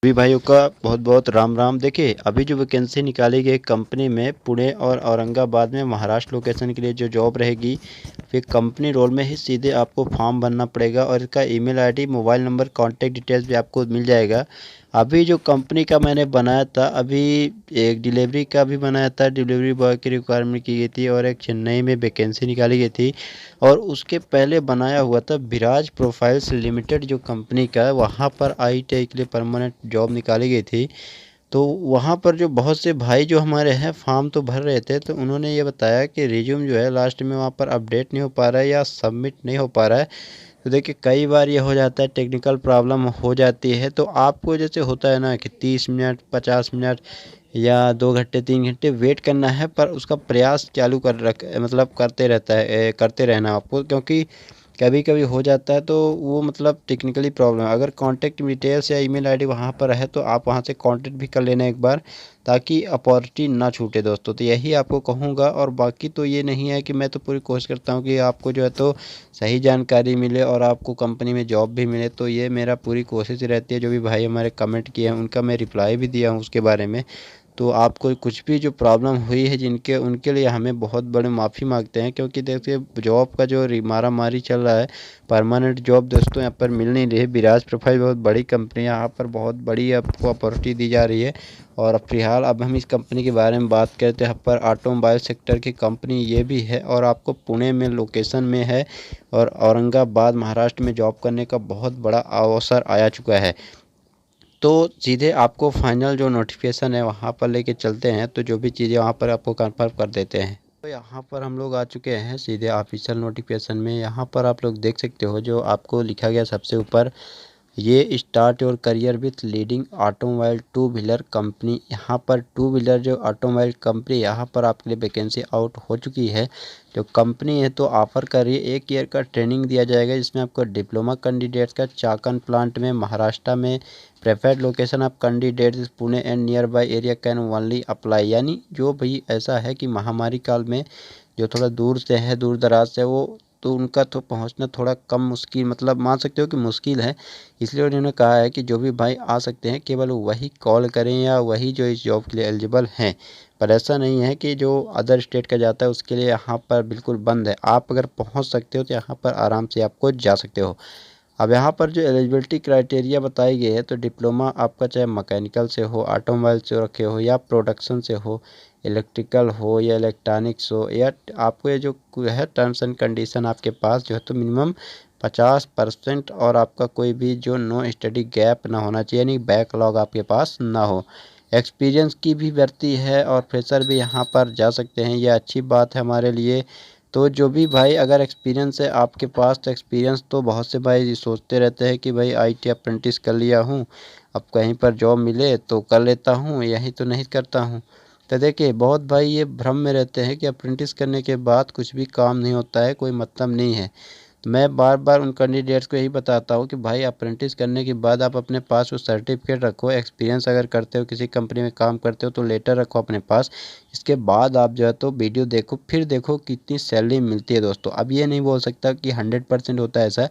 सभी भाइयों का बहुत बहुत राम राम। देखिए, अभी जो वैकेंसी निकाली गई कंपनी में पुणे और औरंगाबाद में महाराष्ट्र लोकेशन के लिए जो जॉब रहेगी, फिर कंपनी रोल में ही सीधे आपको फॉर्म भरना पड़ेगा और इसका email ID, mobile number, contact details भी आपको मिल जाएगा। अभी जो कंपनी का मैंने बनाया था, अभी एक डिलीवरी का भी बनाया था, डिलीवरी बॉय की रिक्वायरमेंट की गई थी और एक चेन्नई में वैकेंसी निकाली गई थी। और उसके पहले बनाया हुआ था विराज प्रोफाइल्स लिमिटेड जो कंपनी का है, वहाँ पर ITI के लिए परमानेंट जॉब निकाली गई थी। तो वहाँ पर जो बहुत से भाई जो हमारे हैं फॉर्म तो भर रहे थे, तो उन्होंने ये बताया कि रिज्यूम जो है लास्ट में वहाँ पर अपडेट नहीं हो पा रहा है या सबमिट नहीं हो पा रहा है। तो देखिए, कई बार ये हो जाता है, टेक्निकल प्रॉब्लम हो जाती है। तो आपको जैसे होता है ना कि 30 मिनट, 50 मिनट या 2 घंटे, 3 घंटे वेट करना है, पर उसका प्रयास चालू कर रख मतलब करते रहता है, करते रहना आपको, क्योंकि कभी कभी हो जाता है तो वो मतलब टेक्निकली प्रॉब्लम है। अगर कॉन्टैक्ट डिटेल्स या ईमेल आईडी वहाँ पर है तो आप वहाँ से कॉन्टैक्ट भी कर लेना एक बार, ताकि अपॉर्चुनिटी ना छूटे दोस्तों। तो यही आपको कहूँगा, और बाकी तो ये नहीं है कि मैं तो पूरी कोशिश करता हूँ कि आपको जो है तो सही जानकारी मिले और आपको कंपनी में जॉब भी मिले। तो ये मेरा पूरी कोशिश रहती है। जो भी भाई हमारे कमेंट किए हैं उनका मैं रिप्लाई भी दिया हूँ उसके बारे में। तो आपको कुछ भी जो प्रॉब्लम हुई है जिनके, उनके लिए हमें बहुत बड़े माफ़ी मांगते हैं, क्योंकि देखिए जॉब का जो मारा मारी चल रहा है, परमानेंट जॉब दोस्तों यहाँ पर मिल नहीं रही है। विराज प्रोफाइल बहुत बड़ी कंपनी है, यहाँ पर बहुत बड़ी आपको अपॉर्चुनिटी दी जा रही है। और अब फिलहाल अब हम इस कंपनी के बारे में बात करते हैं। यहाँ पर ऑटोमोबाइल सेक्टर की कंपनी ये भी है और आपको पुणे में लोकेशन में है, और औरंगाबाद महाराष्ट्र में जॉब करने का बहुत बड़ा अवसर आया चुका है। तो सीधे आपको फाइनल जो नोटिफिकेशन है वहाँ पर लेके चलते हैं, तो जो भी चीज़ें वहाँ पर आपको कन्फर्म कर देते हैं। तो यहाँ पर हम लोग आ चुके हैं सीधे ऑफिशियल नोटिफिकेशन में। यहाँ पर आप लोग देख सकते हो जो आपको लिखा गया सबसे ऊपर, ये start your career with leading automobile two wheeler company. यहाँ पर टू व्हीलर जो ऑटोमोबाइल कंपनी, यहाँ पर आपके लिए वैकेंसी आउट हो चुकी है। जो कंपनी है तो ऑफ़र कर रही है 1 ईयर का ट्रेनिंग दिया जाएगा, जिसमें आपको डिप्लोमा कैंडिडेट्स का चाकन प्लांट में महाराष्ट्र में, preferred location of candidates Pune and near by area can only apply. यानी जो भाई ऐसा है कि महामारी काल में जो थोड़ा दूर से है, दूर दराज से, वो तो उनका तो पहुंचना थोड़ा कम मुश्किल, मतलब मान सकते हो कि मुश्किल है। इसलिए उन्होंने कहा है कि जो भी भाई आ सकते हैं केवल वही कॉल करें या वही जो इस जॉब के लिए एलिजिबल हैं। पर ऐसा नहीं है कि जो अदर स्टेट का जाता है उसके लिए यहाँ पर बिल्कुल बंद है। आप अगर पहुँच सकते हो तो यहाँ पर आराम से आपको जा सकते हो। अब यहाँ पर जो एलिजिबिलिटी क्राइटेरिया बताई गई है, तो डिप्लोमा आपका चाहे मैकेनिकल से हो, ऑटोमोबाइल से रखे हो, या प्रोडक्शन से हो, इलेक्ट्रिकल हो या इलेक्ट्रॉनिक्स हो, या आपको ये जो है टर्म्स एंड कंडीशन आपके पास जो है तो मिनिमम 50% और आपका कोई भी जो नो स्टडी गैप ना होना चाहिए, यानी बैकलॉग आपके पास ना हो। एक्सपीरियंस की भी भर्ती है और फ्रेशर भी यहाँ पर जा सकते हैं, यह अच्छी बात है हमारे लिए। तो जो भी भाई अगर एक्सपीरियंस है आपके पास, तो एक्सपीरियंस तो बहुत से भाई सोचते रहते हैं कि भाई IT अप्रेंटिस कर लिया हूँ, अब कहीं पर जॉब मिले तो कर लेता हूँ, यहीं तो नहीं करता हूँ। तो देखिए, बहुत भाई ये भ्रम में रहते हैं कि अप्रेंटिस करने के बाद कुछ भी काम नहीं होता है, कोई मतलब नहीं है। तो मैं बार बार उन कैंडिडेट्स को यही बताता हूँ कि भाई अप्रेंटिस करने के बाद आप अपने पास वो सर्टिफिकेट रखो। एक्सपीरियंस अगर करते हो, किसी कंपनी में काम करते हो, तो लेटर रखो अपने पास। इसके बाद आप जो है तो वीडियो देखो, फिर देखो कितनी सैलरी मिलती है दोस्तों। अब ये नहीं बोल सकता कि 100% होता है ऐसा,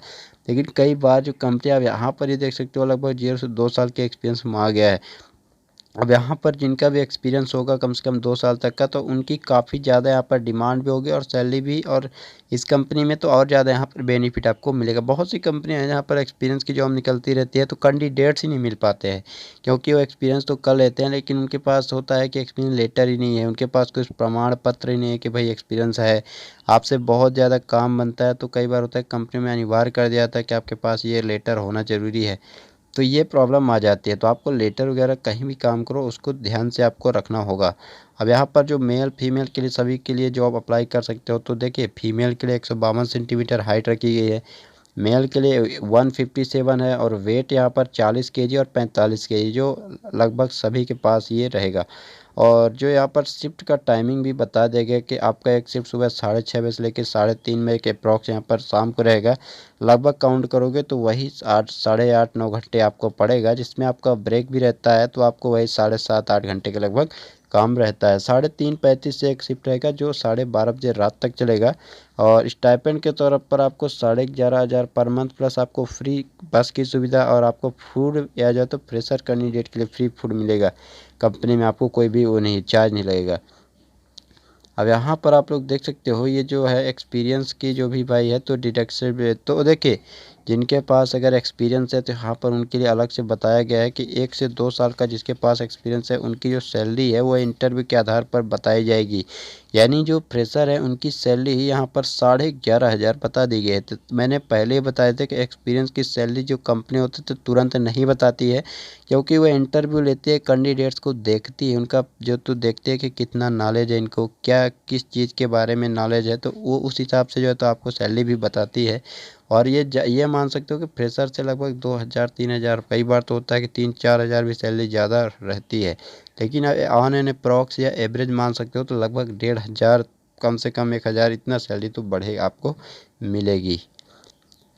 लेकिन कई बार जो कंपनी, आप यहाँ पर ये देख सकते हो लगभग 0 से 2 साल के एक्सपीरियंस में आ गया है। अब यहाँ पर जिनका भी एक्सपीरियंस होगा कम से कम 2 साल तक का, तो उनकी काफ़ी ज़्यादा यहाँ पर डिमांड भी होगी और सैलरी भी। और इस कंपनी में तो और ज़्यादा यहाँ पर बेनिफिट आपको मिलेगा। बहुत सी कंपनियाँ हैं जहाँ पर एक्सपीरियंस की जॉब निकलती रहती है, तो कैंडिडेट्स ही नहीं मिल पाते हैं, क्योंकि वो एक्सपीरियंस तो कर लेते हैं लेकिन उनके पास होता है कि एक्सपीरियंस लेटर ही नहीं है, उनके पास कुछ प्रमाण पत्र ही नहीं है कि भाई एक्सपीरियंस है। आपसे बहुत ज़्यादा काम बनता है, तो कई बार होता है कंपनी में अनिवार्य कर दिया जाता है कि आपके पास ये लेटर होना ज़रूरी है। तो ये प्रॉब्लम आ जाती है। तो आपको लेटर वगैरह कहीं भी काम करो उसको ध्यान से आपको रखना होगा। अब यहाँ पर जो मेल फीमेल के लिए सभी के लिए जॉब अप्लाई कर सकते हो। तो देखिए, फीमेल के लिए 152 सेंटीमीटर हाइट रखी गई है, मेल के लिए 157 है, और वेट यहाँ पर 40 kg और 45 kg, जो लगभग सभी के पास ये रहेगा। और जो यहाँ पर शिफ्ट का टाइमिंग भी बता देगा कि आपका एक शिफ्ट सुबह 6:30 बजे से लेकर 3:30 बजे के अप्रॉक्स यहाँ पर शाम को रहेगा। लगभग काउंट करोगे तो वही 8, साढ़े 8, 9 घंटे आपको पड़ेगा, जिसमें आपका ब्रेक भी रहता है, तो आपको वही 7.5, 8 घंटे के लगभग काम रहता है। 3:35 से एक शिफ्ट रहेगा जो 12:30 बजे रात तक चलेगा। और स्टाइपेंड के तौर पर आपको 11,500 पर मंथ प्लस आपको फ्री बस की सुविधा और आपको फूड या जाए तो फ्रेशर कैंडिडेट के लिए फ्री फूड मिलेगा। कंपनी में आपको कोई भी वो नहीं चार्ज नहीं लगेगा। अब यहाँ पर आप लोग देख सकते हो ये जो है एक्सपीरियंस की जो भी भाई है तो डिडक्शन तो देखिए जिनके पास अगर एक्सपीरियंस है तो यहाँ पर उनके लिए अलग से बताया गया है कि 1 से 2 साल का जिसके पास एक्सपीरियंस है उनकी जो सैलरी है वो इंटरव्यू के आधार पर बताई जाएगी। यानी जो फ्रेशर है उनकी सैलरी ही यहाँ पर 11,500 बता दी गई है। तो मैंने पहले ही बताया था कि एक्सपीरियंस की सैलरी जो कंपनी होती है तो तुरंत नहीं बताती है, क्योंकि वो इंटरव्यू लेती है कैंडिडेट्स को देखती है उनका जो तो देखती है कि कितना नॉलेज है इनको क्या किस चीज़ के बारे में नॉलेज है, तो वो उस हिसाब से जो है तो आपको सैलरी भी बताती है। और ये मान सकते हो कि फ्रेशर से लगभग 2,000 3,000 कई बार तो होता है कि 3-4 हज़ार भी सैलरी ज़्यादा रहती है। लेकिन ऑन एन अप्रॉक्स या एवरेज मान सकते हो तो लगभग 1,500 कम से कम 1,000 इतना सैलरी तो बढ़े आपको मिलेगी।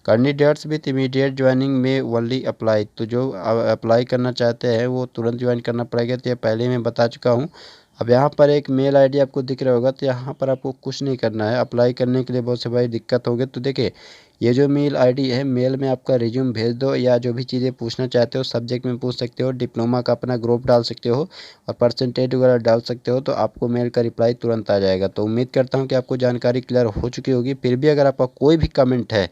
कैंडिडेट्स विथ इमीडिएट ज्वाइनिंग में ओनली अप्लाई, तो जो अप्लाई करना चाहते हैं वो तुरंत ज्वाइन करना पड़ेगा। तो ये पहले मैं बता चुका हूँ। अब यहाँ पर एक मेल आईडी आपको दिख रहा होगा, तो यहाँ पर आपको कुछ नहीं करना है। अप्लाई करने के लिए बहुत से भाई दिक्कत होगी, तो देखिए ये जो मेल आईडी है मेल में आपका रिज्यूम भेज दो या जो भी चीज़ें पूछना चाहते हो सब्जेक्ट में पूछ सकते हो, डिप्लोमा का अपना ग्रुप डाल सकते हो और परसेंटेज वगैरह डाल सकते हो, तो आपको मेल का रिप्लाई तुरंत आ जाएगा। तो उम्मीद करता हूँ कि आपको जानकारी क्लियर हो चुकी होगी। फिर भी अगर आपका कोई भी कमेंट है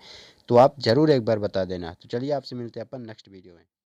तो आप ज़रूर एक बार बता देना। तो चलिए आपसे मिलते हैं अपन नेक्स्ट वीडियो में।